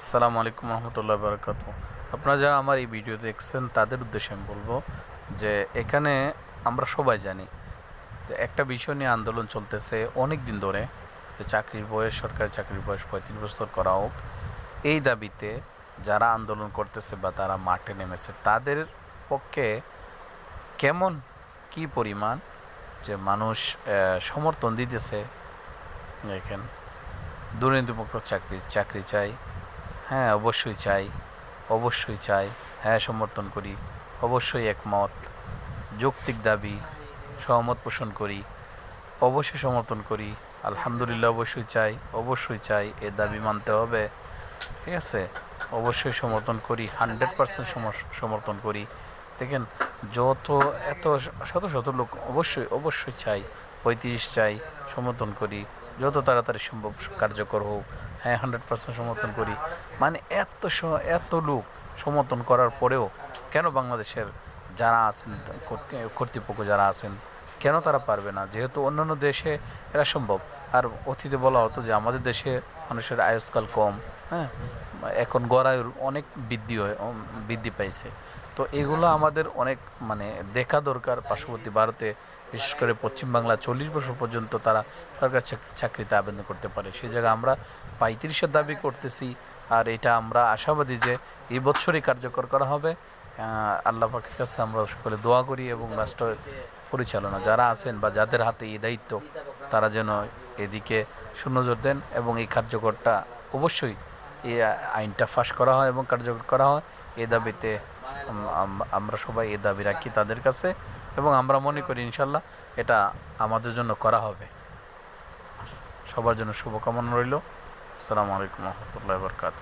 আসসালামু আলাইকুম রহমতুল্লাহ বারকাত। আপনারা যারা আমার এই ভিডিও দেখছেন তাদের উদ্দেশ্যে আমি বলবো যে এখানে আমরা সবাই জানি যে একটা বিষয় নিয়ে আন্দোলন চলতেছে অনেক দিন ধরে, যে চাকরির বয়স, সরকারি চাকরির বয়স 35 বছর করা হোক। এই দাবিতে যারা আন্দোলন করতেছে বা তারা মাঠে নেমেছে তাদের পক্ষে কেমন, কি পরিমাণ যে মানুষ সমর্থন দিতেছে। দেখেন, দুর্নীতিমুক্ত চাকরি চাকরি চাই, হ্যাঁ অবশ্যই চাই, অবশ্যই চাই, হ্যাঁ সমর্থন করি, অবশ্যই একমত, যৌক্তিক দাবি, সহমত পোষণ করি, অবশ্যই সমর্থন করি, আলহামদুলিল্লাহ অবশ্যই চাই, অবশ্যই চাই, এ দাবি মানতে হবে। ঠিক আছে, অবশ্যই সমর্থন করি, 100% সমর্থন করি। দেখেন, যত এত শত শত লোক অবশ্যই অবশ্যই চাই, 35 চাই, সমর্থন করি, যত তাড়াতাড়ি সম্ভব কার্যকর হোক, হ্যাঁ 100% সমর্থন করি। মানে এত লোক সমর্থন করার পরেও কেন বাংলাদেশের যারা আছেন, কর্তৃপক্ষ যারা আছেন, কেন তারা পারবে না? যেহেতু অন্যান্য দেশে এরা সম্ভব। আর অতীতে বলা হতো যে আমাদের দেশে মানুষের আয়ুষ্কাল কম, হ্যাঁ, এখন গড়ায়ুর অনেক বৃদ্ধি পাইছে। তো এগুলো আমাদের অনেক মানে দেখা দরকার। পার্শ্ববর্তী ভারতে, বিশেষ করে পশ্চিমবাংলা, 40 বছর পর্যন্ত তারা সরকারি চাকরিতে আবেদন করতে পারে। সেই জায়গায় আমরা 35-এর দাবি করতেছি। আর এটা আমরা আশাবাদী যে এই বছরই কার্যকর করা হবে। আল্লাহ পাকের কাছে আমরা সকলে দোয়া করি এবং রাষ্ট্র পরিচালনা যারা আছেন বা যাদের হাতে এই দায়িত্ব, তারা যেন এদিকে সুনজর দেন এবং এই কার্যকরটা অবশ্যই, এই আইনটা পাস করা হয় এবং কার্যকর করা হয়। এ দাবিতে আমরা সবাই এ দাবি রাখি তাদের কাছে এবং আমরা মনে করি ইনশাল্লাহ এটা আমাদের জন্য করা হবে। সবার জন্য শুভকামনা রইল। আসসালামু আলাইকুম রহমতুল্লাহ বরকাত।